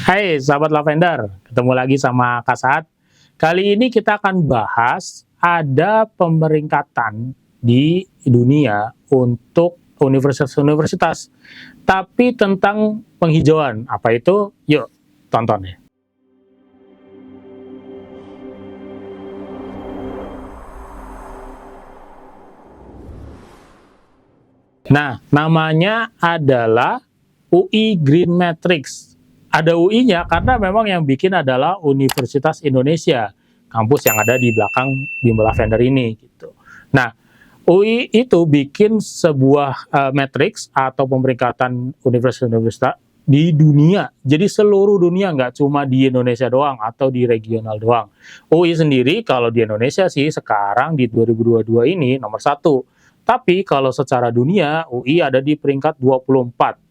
Hai sahabat Lavender, ketemu lagi sama Kak Saat. Kali ini kita akan bahas ada pemeringkatan di dunia untuk universitas-universitas, tapi tentang penghijauan. Apa itu? Yuk, tonton ya. Nah, namanya adalah UI Green Matrix. Ada UI-nya karena memang yang bikin adalah Universitas Indonesia, kampus yang ada di belakang Bimbel Lavender ini gitu. Nah, UI itu bikin sebuah matrix atau pemeringkatan universitas-universitas di dunia. Jadi seluruh dunia, nggak cuma di Indonesia doang atau di regional doang. UI sendiri kalau di Indonesia sih sekarang di 2022 ini nomor 1. Tapi kalau secara dunia, UI ada di peringkat 24.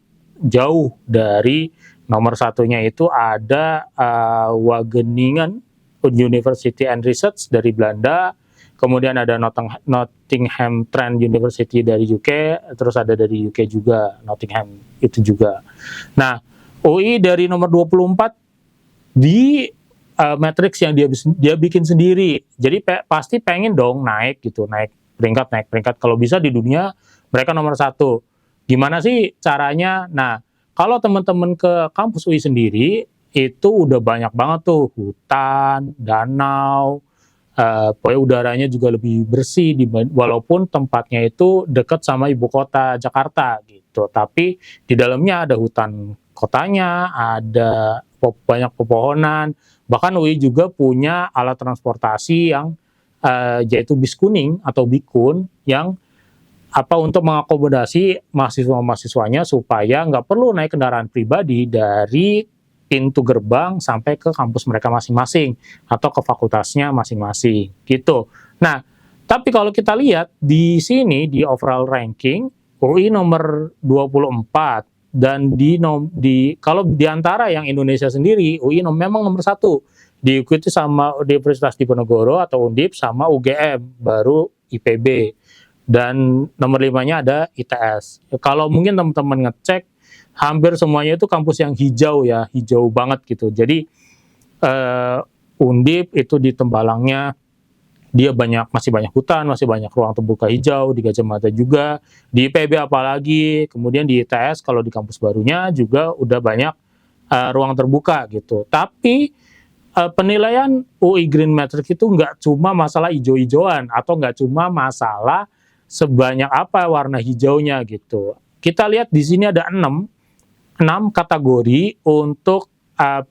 Jauh dari nomor satunya itu ada Wageningen University and Research dari Belanda, kemudian ada Nottingham Trent University dari UK, terus ada dari UK juga, Nottingham itu juga. Nah, UI dari nomor 24 di matrix yang dia bikin sendiri. Jadi pasti pengen dong naik gitu, naik peringkat. Kalau bisa di dunia mereka nomor 1. Gimana sih caranya? Nah, kalau teman-teman ke kampus UI sendiri itu udah banyak banget tuh hutan, danau, pokoknya udaranya juga lebih bersih walaupun tempatnya itu dekat sama ibu kota Jakarta gitu. Tapi di dalamnya ada hutan kotanya, ada banyak pepohonan. Bahkan UI juga punya alat transportasi yang yaitu bis kuning atau bikun yang untuk mengakomodasi mahasiswa-mahasiswanya supaya nggak perlu naik kendaraan pribadi dari pintu gerbang sampai ke kampus mereka masing-masing atau ke fakultasnya masing-masing gitu. Nah, tapi kalau kita lihat di sini di overall ranking UI nomor 24 dan kalau di antara yang Indonesia sendiri UI memang nomor 1, diikuti sama Universitas Diponegoro atau Undip sama UGM, baru IPB. Dan nomor 5-nya ada ITS. Kalau mungkin teman-teman ngecek, hampir semuanya itu kampus yang hijau ya, hijau banget gitu. Jadi Undip itu di Tembalangnya dia masih banyak hutan, masih banyak ruang terbuka hijau, di Gajah Mada juga, di IPB apalagi, kemudian di ITS kalau di kampus barunya juga udah banyak ruang terbuka gitu. Tapi penilaian UI Green Matrix itu nggak cuma masalah hijau-hijauan atau nggak cuma masalah sebanyak apa warna hijaunya gitu. Kita lihat di sini ada 6 kategori untuk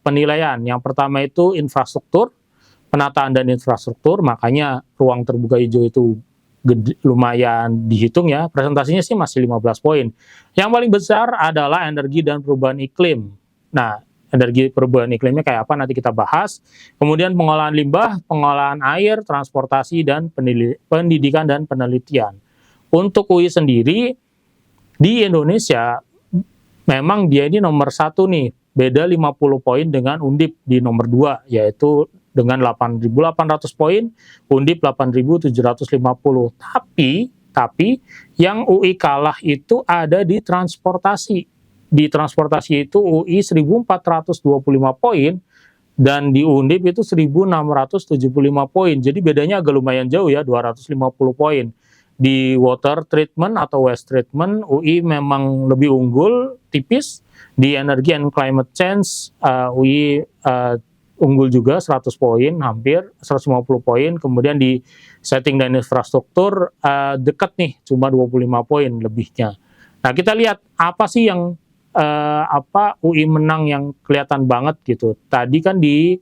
penilaian. Yang pertama itu infrastruktur, penataan dan infrastruktur, makanya ruang terbuka hijau itu lumayan dihitung ya. Presentasinya sih masih 15 poin. Yang paling besar adalah energi dan perubahan iklim. Nah, energi perubahan iklimnya kayak apa nanti kita bahas. Kemudian pengolahan limbah, pengolahan air, transportasi, dan pendidikan dan penelitian. Untuk UI sendiri, di Indonesia, memang dia ini nomor 1 nih, beda 50 poin dengan Undip di nomor 2, yaitu dengan 8.800 poin, Undip 8.750. Tapi yang UI kalah itu ada di transportasi. Di transportasi itu UI 1.425 poin dan di Undip itu 1.675 poin. Jadi bedanya agak lumayan jauh ya, 250 poin. Di water treatment atau waste treatment UI memang lebih unggul tipis. Di energy and climate change UI unggul juga 100 poin, hampir 150 poin. Kemudian di setting dan infrastruktur dekat nih, cuma 25 poin lebihnya. Nah, kita lihat apa sih yang UI menang yang kelihatan banget gitu. Tadi kan di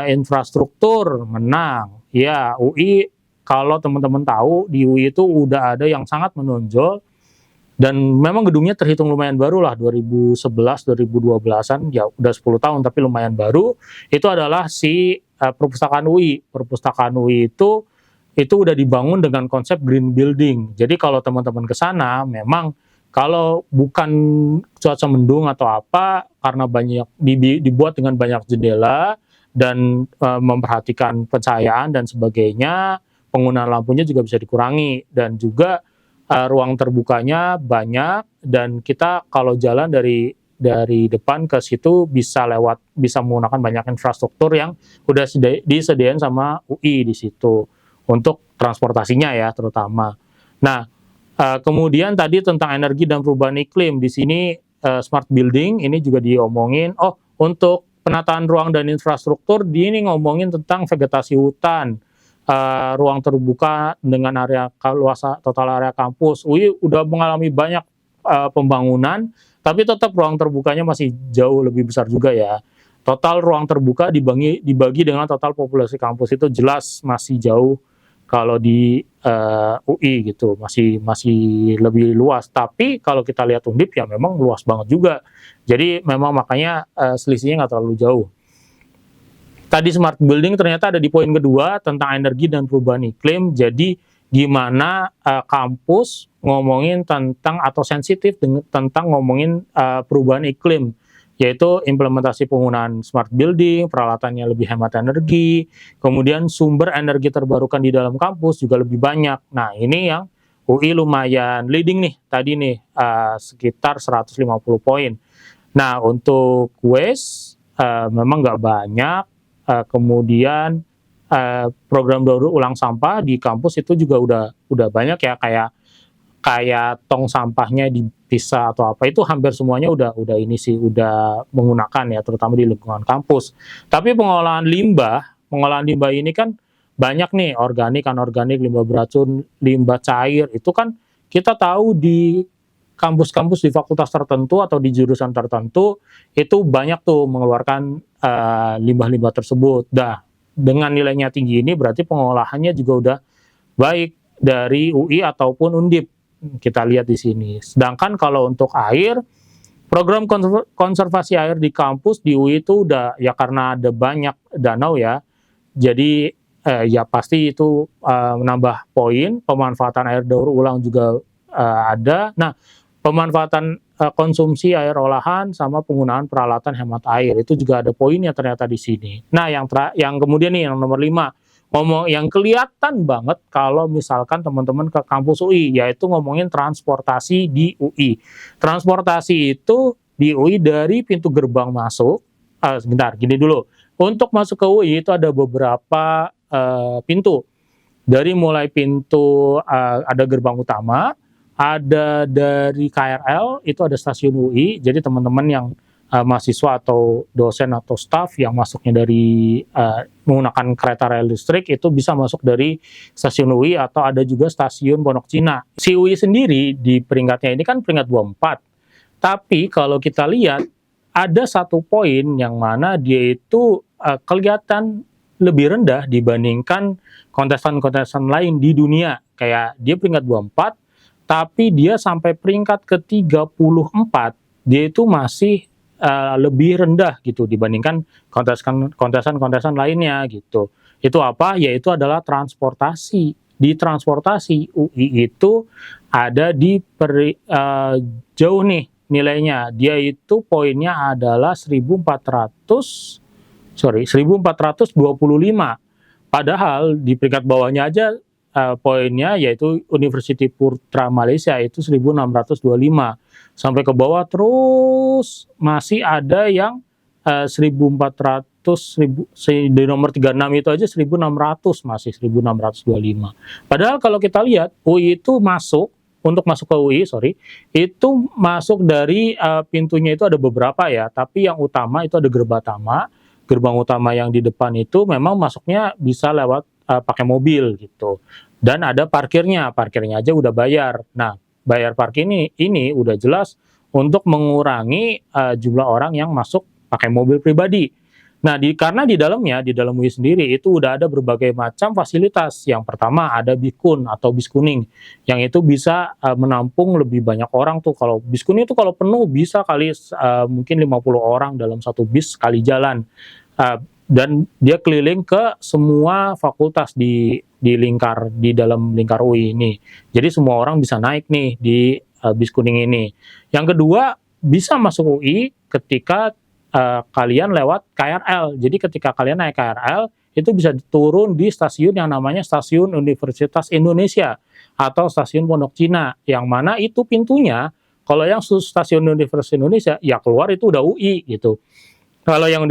infrastruktur menang. Ya, UI kalau teman-teman tahu di UI itu udah ada yang sangat menonjol dan memang gedungnya terhitung lumayan baru lah, 2011 2012-an, ya udah 10 tahun tapi lumayan baru. Itu adalah si perpustakaan UI. Perpustakaan UI itu udah dibangun dengan konsep green building. Jadi kalau teman-teman ke sana memang kalau bukan cuaca mendung atau apa, karena dibuat dengan banyak jendela dan memperhatikan pencahayaan dan sebagainya, penggunaan lampunya juga bisa dikurangi dan juga ruang terbukanya banyak. Dan kita kalau jalan dari dari depan ke situ bisa menggunakan banyak infrastruktur yang udah disediain sama UI di situ untuk transportasinya ya terutama. Nah, kemudian tadi tentang energi dan perubahan iklim di sini smart building ini juga diomongin. Oh, untuk penataan ruang dan infrastruktur ini ngomongin tentang vegetasi hutan, ruang terbuka dengan area luas total area kampus. UI udah mengalami banyak pembangunan, tapi tetap ruang terbukanya masih jauh lebih besar juga ya. Total ruang terbuka dibagi dengan total populasi kampus itu jelas masih jauh kalau di UI gitu, masih lebih luas. Tapi kalau kita lihat Undip ya memang luas banget juga. Jadi memang makanya selisihnya nggak terlalu jauh. Tadi smart building ternyata ada di poin kedua tentang energi dan perubahan iklim. Jadi gimana kampus ngomongin tentang atau sensitif tentang ngomongin perubahan iklim, yaitu implementasi penggunaan smart building, peralatannya lebih hemat energi, kemudian sumber energi terbarukan di dalam kampus juga lebih banyak. Nah, ini yang UI lumayan leading nih, tadi nih sekitar 150 poin. Nah, untuk waste memang nggak banyak. Kemudian program daur ulang sampah di kampus itu juga udah banyak ya, kayak tong sampahnya dipisah atau apa, itu hampir semuanya udah udah menggunakan ya, terutama di lingkungan kampus. Tapi pengolahan limbah ini kan banyak nih, organik, anorganik, limbah beracun, limbah cair, itu kan kita tahu di kampus-kampus di fakultas tertentu atau di jurusan tertentu itu banyak tuh mengeluarkan limbah-limbah tersebut. Nah, dengan nilainya tinggi ini berarti pengolahannya juga udah baik dari UI ataupun Undip. Kita lihat di sini. Sedangkan kalau untuk air, program konservasi air di kampus di UI itu udah ya, karena ada banyak danau ya. Jadi ya pasti itu menambah poin. Pemanfaatan air daur ulang juga ada. Nah, pemanfaatan konsumsi air olahan sama penggunaan peralatan hemat air itu juga ada poinnya ternyata di sini. Nah, yang kemudian nih yang nomor 5, ngomong yang kelihatan banget kalau misalkan teman-teman ke kampus UI, yaitu ngomongin transportasi di UI. Transportasi itu di UI dari pintu gerbang masuk, sebentar, gini dulu. Untuk masuk ke UI itu ada beberapa pintu. Dari mulai pintu ada gerbang utama, ada dari KRL, itu ada stasiun UI, jadi teman-teman yang mahasiswa atau dosen atau staf yang masuknya dari menggunakan kereta rel listrik itu bisa masuk dari stasiun UI, atau ada juga stasiun Pondok Cina. Si UI sendiri di peringkatnya ini kan peringkat 24, tapi kalau kita lihat ada satu poin yang mana dia itu kelihatan lebih rendah dibandingkan kontestan-kontestan lain di dunia. Kayak dia peringkat 24, tapi dia sampai peringkat ke-34, dia itu masih lebih rendah gitu dibandingkan kontesan lainnya gitu. Itu apa? Yaitu adalah transportasi. Di transportasi UI itu ada di jauh nih nilainya. Dia itu poinnya adalah 1425. Padahal di peringkat bawahnya aja poinnya yaitu University Putra Malaysia itu 1625. Sampai ke bawah terus masih ada yang 1400, di nomor 36 itu aja 1600, masih 1625. Padahal kalau kita lihat UI itu untuk masuk ke UI, itu masuk dari pintunya itu ada beberapa ya, tapi yang utama itu ada gerbang utama yang di depan itu memang masuknya bisa lewat pakai mobil gitu. Dan ada parkirnya aja udah bayar. Nah, bayar parkir ini udah jelas untuk mengurangi jumlah orang yang masuk pakai mobil pribadi. Nah, karena di dalam UI sendiri itu udah ada berbagai macam fasilitas. Yang pertama ada Bikun atau bis kuning, yang itu bisa menampung lebih banyak orang tuh. Kalau bis kuning itu kalau penuh bisa kali mungkin 50 orang dalam satu bis sekali jalan. Dan dia keliling ke semua fakultas di dalam lingkar UI ini. Jadi semua orang bisa naik nih di bis kuning ini. Yang kedua, bisa masuk UI ketika kalian lewat KRL. Jadi ketika kalian naik KRL, itu bisa turun di stasiun yang namanya Stasiun Universitas Indonesia atau Stasiun Pondok Cina, yang mana itu pintunya Kalau yang stasiun Universitas Indonesia, ya keluar itu udah UI gitu. Kalau yang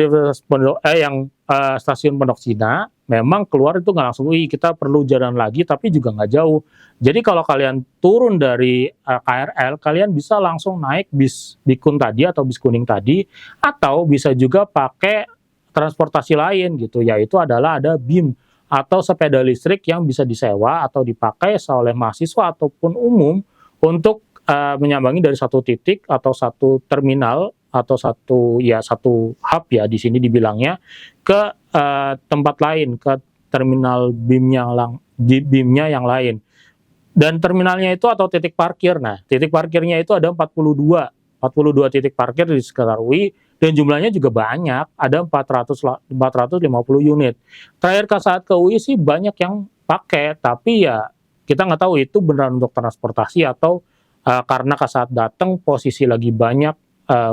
stasiun Pondok Cina, memang keluar itu nggak langsung UI, kita perlu jalan lagi, tapi juga nggak jauh. Jadi kalau kalian turun dari KRL, kalian bisa langsung naik bis Bikun tadi atau bis kuning tadi, atau bisa juga pakai transportasi lain gitu, yaitu adalah ada BIM atau sepeda listrik yang bisa disewa atau dipakai oleh mahasiswa ataupun umum untuk menyambangi dari satu titik atau satu terminal atau satu hub ya di sini dibilangnya ke tempat lain, ke terminal BIM-nya yang lain. Dan terminalnya itu atau titik parkir. Nah, titik parkirnya itu ada 42 titik parkir di sekitar UI dan jumlahnya juga banyak, ada 450 unit. Terakhir saat ke UI sih banyak yang pakai, tapi ya kita nggak tahu itu benar untuk transportasi atau karena saat datang posisi lagi banyak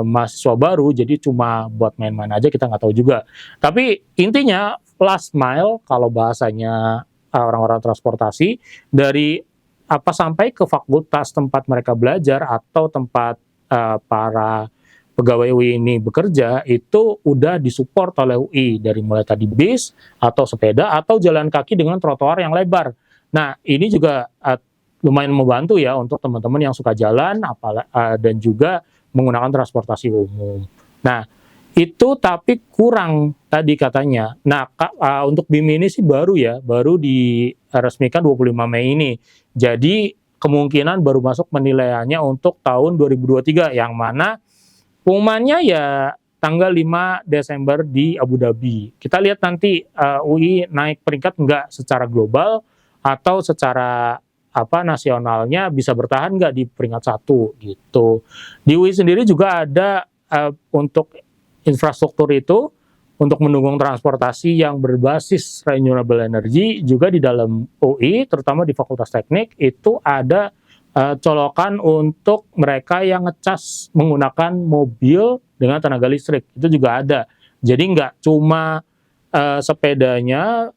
mahasiswa baru, jadi cuma buat main-main aja, kita nggak tahu juga. Tapi intinya last mile kalau bahasanya orang-orang transportasi dari sampai ke fakultas tempat mereka belajar atau tempat para pegawai UI ini bekerja, itu udah disupport oleh UI dari mulai tadi bis atau sepeda atau jalan kaki dengan trotoar yang lebar. Nah, ini juga lumayan membantu ya untuk teman-teman yang suka jalan dan juga menggunakan transportasi umum. Nah, itu tapi kurang tadi katanya. Nah, untuk BIM ini sih baru diresmikan 25 Mei ini. Jadi kemungkinan baru masuk penilaiannya untuk tahun 2023, yang mana pengumumannya ya tanggal 5 Desember di Abu Dhabi. Kita lihat nanti UI naik peringkat enggak secara global atau secara nasionalnya bisa bertahan nggak di peringkat 1 gitu. Di UI sendiri juga ada untuk infrastruktur itu untuk mendukung transportasi yang berbasis renewable energy juga di dalam UI, terutama di Fakultas Teknik itu ada colokan untuk mereka yang ngecas menggunakan mobil dengan tenaga listrik, itu juga ada. Jadi nggak cuma sepedanya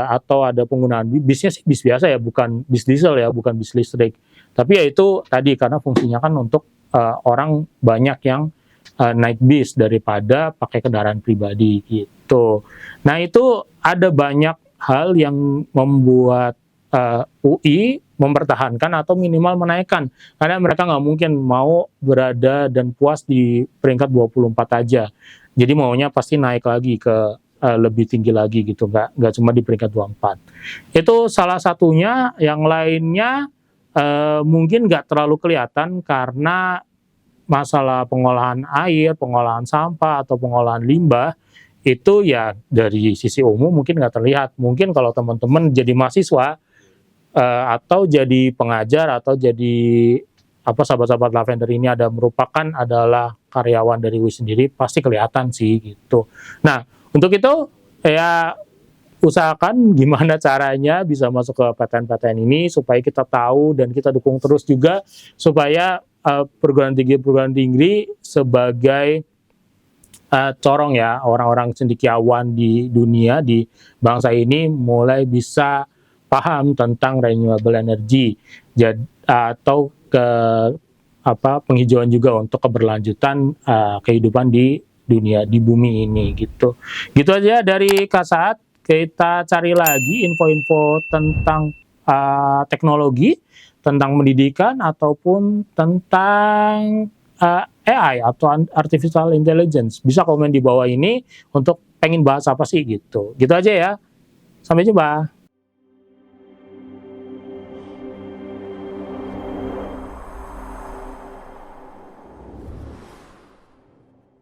atau ada penggunaan bisnya sih bis biasa ya, bukan bis diesel ya, bukan bis listrik. Tapi ya itu tadi karena fungsinya kan untuk orang banyak yang naik bis daripada pakai kendaraan pribadi gitu. Nah itu ada banyak hal yang membuat UI mempertahankan atau minimal menaikkan, karena mereka nggak mungkin mau berada dan puas di peringkat 24 aja. Jadi maunya pasti naik lagi ke lebih tinggi lagi gitu, nggak cuma di peringkat 24. Itu salah satunya. Yang lainnya mungkin nggak terlalu kelihatan karena masalah pengolahan air, pengolahan sampah atau pengolahan limbah itu ya dari sisi umum mungkin nggak terlihat. Mungkin kalau teman-teman jadi mahasiswa atau jadi pengajar atau jadi sahabat-sahabat Lavender ini adalah karyawan dari UI sendiri, pasti kelihatan sih gitu. Nah, untuk itu ya usahakan gimana caranya bisa masuk ke PTN-PTN ini supaya kita tahu dan kita dukung terus juga supaya perguruan tinggi sebagai corong ya orang-orang cendekiawan di dunia, di bangsa ini mulai bisa paham tentang renewable energy atau penghijauan juga untuk keberlanjutan kehidupan di dunia, di bumi ini gitu. Gitu aja dari Kak Saat. Kita cari lagi info-info tentang teknologi, tentang pendidikan ataupun tentang AI atau artificial intelligence. Bisa komen di bawah ini untuk pengen bahas apa sih gitu. Gitu aja ya. Sampai jumpa.